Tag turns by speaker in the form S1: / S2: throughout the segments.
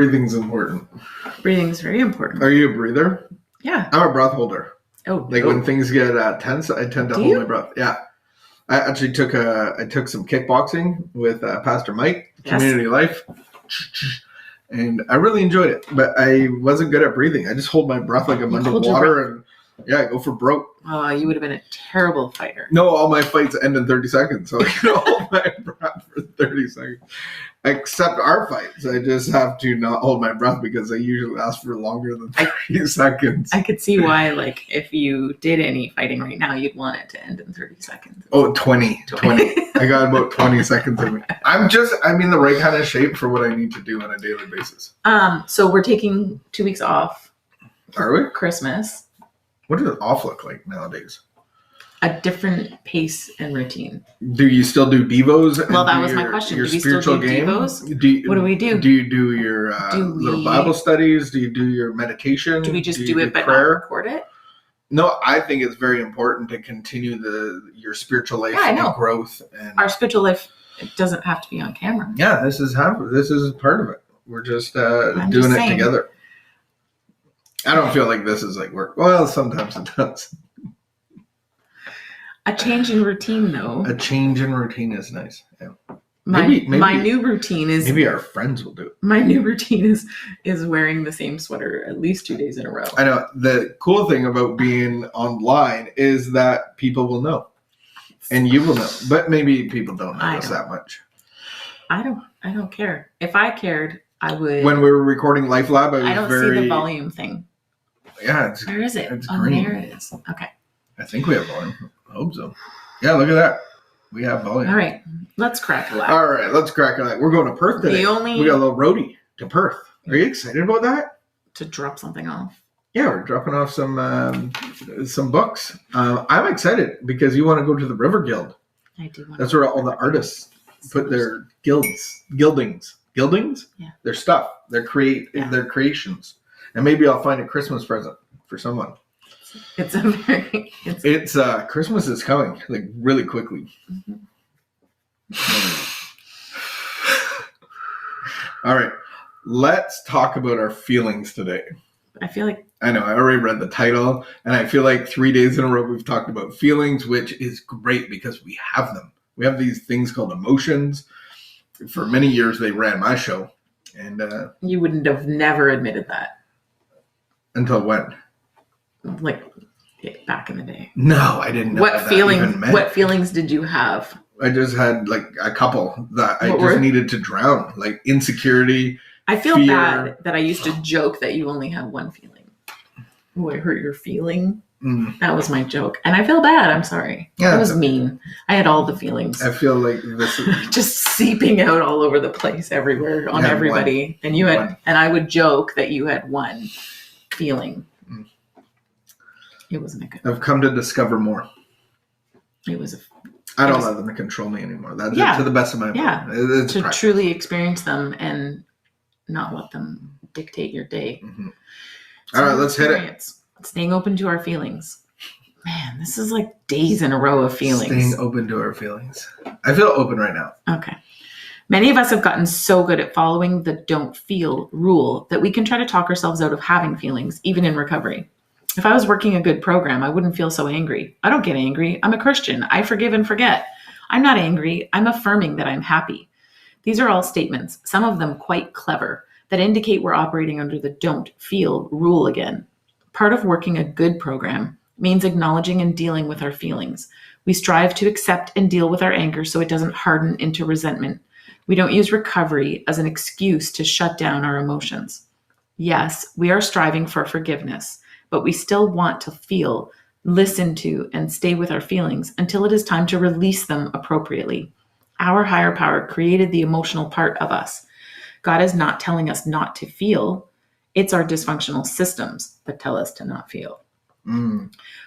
S1: Breathing's important.
S2: Breathing's very important.
S1: Are you a breather?
S2: Yeah.
S1: I'm a breath holder.
S2: Oh,
S1: like when things get tense, I tend to hold my breath. Yeah. I actually took some kickboxing with Pastor Mike, Community Life, and I really enjoyed it. But I wasn't good at breathing. I just hold my breath like I'm underwater, and I go for broke.
S2: Oh, you would have been a terrible fighter.
S1: No, all my fights end in 30 seconds, so I can hold my breath for 30 seconds. Except our fights, I just have to not hold my breath because they usually last for longer than 30 seconds.
S2: I could see why, like, if you did any fighting right now, you'd want it to end in 30 seconds.
S1: Oh, 20. I got about 20 seconds in me. I'm in the right kind of shape for what I need to do on a daily basis.
S2: So we're taking 2 weeks off.
S1: Are we?
S2: Christmas.
S1: What does off look like nowadays?
S2: A different pace and routine.
S1: Do you still do Devos?
S2: Well, that was my question.
S1: Your
S2: do we
S1: spiritual
S2: still do
S1: game?
S2: Devos? What do we do?
S1: Do you do your little Bible studies? Do you do your meditation?
S2: Do we just do it but not record it?
S1: No, I think it's very important to continue your spiritual life and growth. And
S2: our spiritual life, it doesn't have to be on camera.
S1: Yeah, this is part of it. We're just doing it together. I don't feel like this is like work. Well, sometimes it does.
S2: A change in routine, though.
S1: A change in routine is nice. Yeah.
S2: My new routine is...
S1: Maybe our friends will do it.
S2: My new routine is wearing the same sweater at least 2 days in a row.
S1: I know. The cool thing about being online is that people will know. And you will know. But maybe people don't know us that much.
S2: I don't care. If I cared, I would...
S1: When we were recording LifeLab,
S2: I don't see the volume thing.
S1: Yeah.
S2: Where is it?
S1: It's green.
S2: There it is. Okay.
S1: I think we have volume. I hope so. Yeah, look at that. We have volume.
S2: All right. Let's crack a lack.
S1: All right. Let's crack a lack. We're going to Perth today. We got a little roadie to Perth. Are you excited about that?
S2: To drop something off.
S1: Yeah, we're dropping off some books. I'm excited because you want to go to the River Guild.
S2: I do want
S1: That's where all the artists put their gildings. Yeah. Their stuff. Their creations. And maybe I'll find a Christmas present for someone.
S2: It's a very...
S1: It's Christmas is coming, like, really quickly. Mm-hmm. All right. Let's talk about our feelings today.
S2: I feel like...
S1: I know. I already read the title, and I feel like 3 days in a row we've talked about feelings, which is great because we have them. We have these things called emotions. For many years, they ran my show. And
S2: you wouldn't have never admitted that.
S1: Until when?
S2: Like back in the day.
S1: No, I didn't know
S2: what feelings did you have?
S1: I just had like a couple that I just needed to drown, like insecurity.
S2: I feel fear. Bad that I used to joke that you only have one feeling. Oh, I hurt your feeling. That was my joke. And I feel bad. I'm sorry. Yeah, it was mean. I had all the feelings.
S1: I feel like this is
S2: just seeping out all over the place, everywhere, on everybody. And you had, and I would joke that you had one feeling. It wasn't a good one.
S1: I've come to discover more.
S2: It was
S1: I don't let them control me anymore. That's to the best of my ability.
S2: To truly experience them and not let them dictate your day.
S1: Mm-hmm. All right, let's hit it.
S2: Staying open to our feelings. Man, this is like days in a row of feelings.
S1: Staying open to our feelings. I feel open right now.
S2: Okay. Many of us have gotten so good at following the don't feel rule that we can try to talk ourselves out of having feelings, even in recovery. If I was working a good program, I wouldn't feel so angry. I don't get angry. I'm a Christian. I forgive and forget. I'm not angry. I'm affirming that I'm happy. These are all statements, some of them quite clever, that indicate we're operating under the don't feel rule again. Part of working a good program means acknowledging and dealing with our feelings. We strive to accept and deal with our anger so it doesn't harden into resentment. We don't use recovery as an excuse to shut down our emotions. Yes, we are striving for forgiveness, but we still want to feel, listen to, and stay with our feelings until it is time to release them appropriately. Our higher power created the emotional part of us. God is not telling us not to feel. It's our dysfunctional systems that tell us to not feel.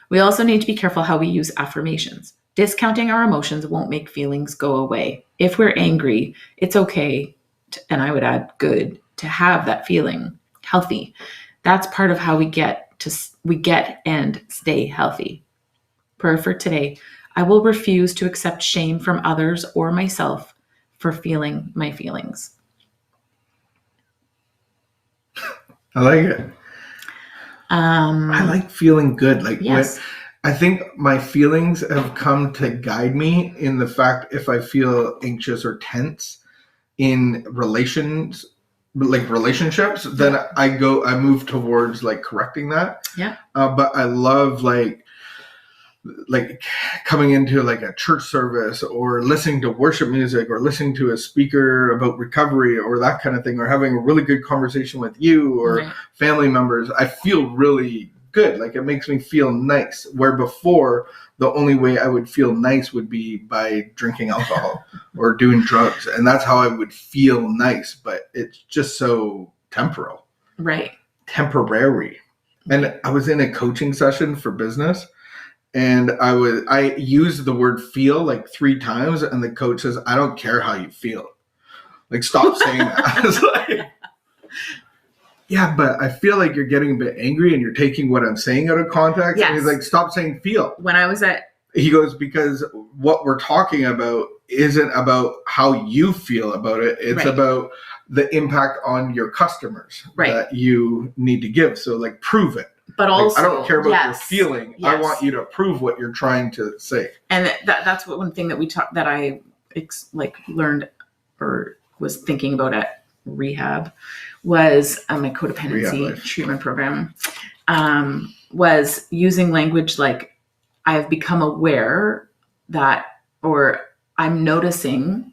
S2: We also need to be careful how we use affirmations. Discounting our emotions won't make feelings go away. If we're angry, it's okay, and I would add good, to have that feeling healthy. That's part of how we get and stay healthy. Prayer for today. I will refuse to accept shame from others or myself for feeling my feelings.
S1: I like it. I like feeling good. Like,
S2: yes.
S1: I think my feelings have come to guide me in the fact if I feel anxious or tense in relationships, then I move towards like correcting that.
S2: Yeah.
S1: But I love like coming into like a church service or listening to worship music or listening to a speaker about recovery or that kind of thing, or having a really good conversation with you or family members. I feel really good. Like, it makes me feel nice, where before the only way I would feel nice would be by drinking alcohol or doing drugs, and that's how I would feel nice. But it's just so temporary. And I was in a coaching session for business, and I used the word feel like 3 times, and the coach says, "I don't care how you feel. Like, stop saying that." I was like, yeah, but I feel like you're getting a bit angry and you're taking what I'm saying out of context.
S2: Yes.
S1: And he's like, "Stop saying feel."
S2: He
S1: goes, because what we're talking about isn't about how you feel about it. It's about the impact on your customers that you need to give. So like, prove it. But also, I don't care about your feeling. I want you to prove what you're trying to say.
S2: And that's one thing that I learned or was thinking about at rehab was my codependency treatment program, was using language like, I have become aware that, or I'm noticing.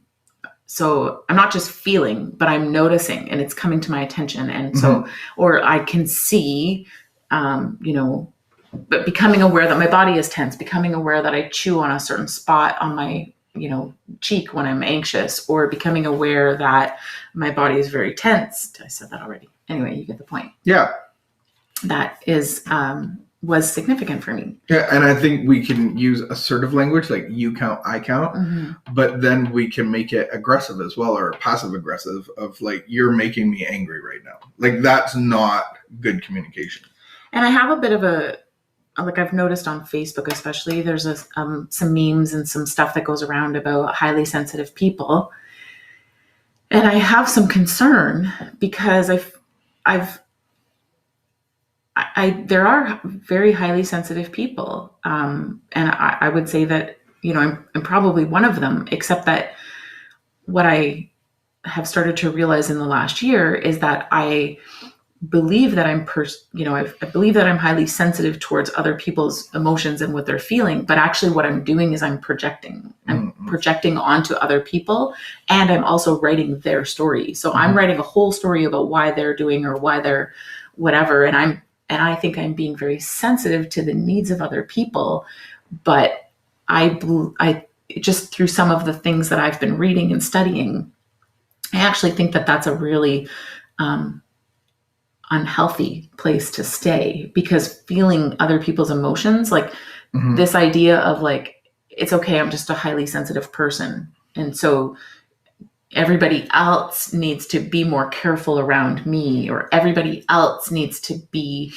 S2: So I'm not just feeling, but I'm noticing, and it's coming to my attention. And so, or I can see, but becoming aware that my body is tense, becoming aware that I chew on a certain spot on my, cheek when I'm anxious, or becoming aware that my body is very tense. I said that already. Anyway, you get the point.
S1: Yeah.
S2: That is, was significant for me.
S1: Yeah, and I think we can use assertive language like you count, I count, but then we can make it aggressive as well, or passive aggressive of like, you're making me angry right now. Like, that's not good communication.
S2: And I have a bit of I've noticed on Facebook especially, there's some memes and some stuff that goes around about highly sensitive people. And I have some concern because there are very highly sensitive people. And I would say that, I'm probably one of them, except that what I have started to realize in the last year is that I believe that I believe that I'm highly sensitive towards other people's emotions and what they're feeling. But actually what I'm doing is I'm projecting. I'm projecting onto other people, and I'm also writing their story. So I'm writing a whole story about why they're doing or why they're whatever. And I think I'm being very sensitive to the needs of other people. But I just, through some of the things that I've been reading and studying, I actually think that that's a really unhealthy place to stay, because feeling other people's emotions, like this idea of like, it's okay, I'm just a highly sensitive person, and so everybody else needs to be more careful around me, or everybody else needs to be,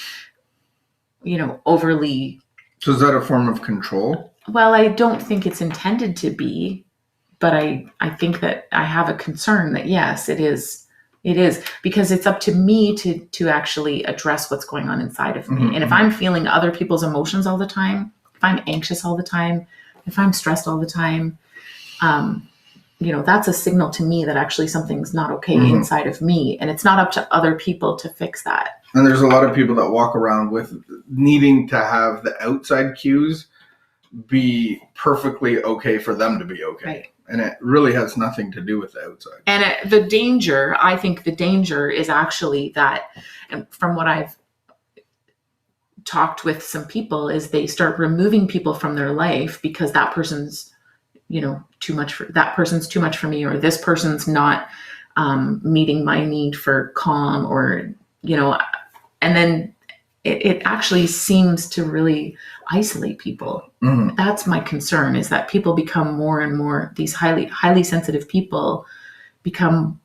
S2: overly.
S1: So is that a form of control?
S2: Well, I don't think it's intended to be, but I think that I have a concern that yes, it is. It is, because it's up to me to actually address what's going on inside of me. And if I'm feeling other people's emotions all the time, if I'm anxious all the time, if I'm stressed all the time, that's a signal to me that actually something's not okay inside of me. And it's not up to other people to fix that.
S1: And there's a lot of people that walk around with needing to have the outside cues be perfectly okay for them to be okay.
S2: Right.
S1: And it really has nothing to do with the outside.
S2: And I think the danger is actually that, and from what I've talked with some people, is they start removing people from their life because that person's, too much for me, or this person's not meeting my need for calm, or, and then it actually seems to really isolate people. That's my concern, is that people become more and more, these highly sensitive people become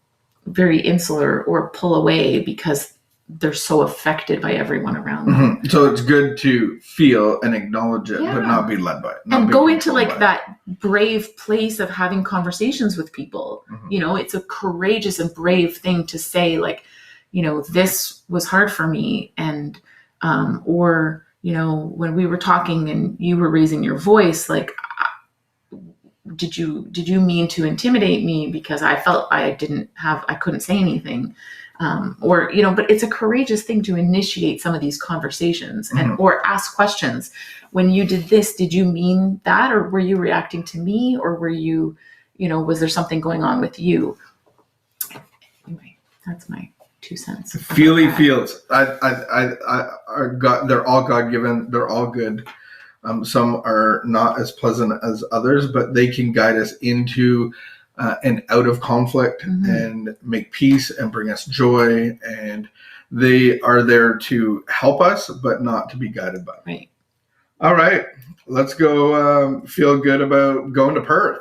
S2: very insular or pull away because they're so affected by everyone around them.
S1: So it's good to feel and acknowledge it, but not be led by it.
S2: And go into like that brave place of having conversations with people. It's a courageous and brave thing to say, like, this was hard for me, and or when we were talking and you were raising your voice, like, did you mean to intimidate me because I felt I couldn't say anything, but it's a courageous thing to initiate some of these conversations and or ask questions. When you did this, did you mean that, or were you reacting to me, or were you, was there something going on with you? Anyway, that's my 2 cents.
S1: Feely feels. They're all God-given. They're all good. Some are not as pleasant as others, but they can guide us into and out of conflict and make peace and bring us joy. And they are there to help us, but not to be guided by.
S2: Right.
S1: All right. Let's go feel good about going to Perth.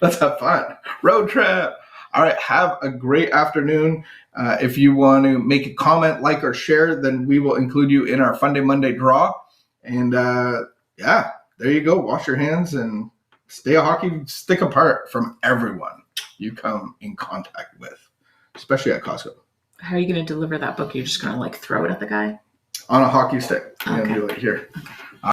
S1: Let's have fun. Road trip. All right. Have a great afternoon. If you want to make a comment, like, or share, then we will include you in our Fun Day Monday draw. And there you go. Wash your hands and stay a hockey stick apart from everyone you come in contact with, especially at Costco.
S2: How are you going to deliver that book? You're just going to throw it at the guy?
S1: On a hockey stick.
S2: Okay.
S1: You're going to be like, here.
S2: Okay.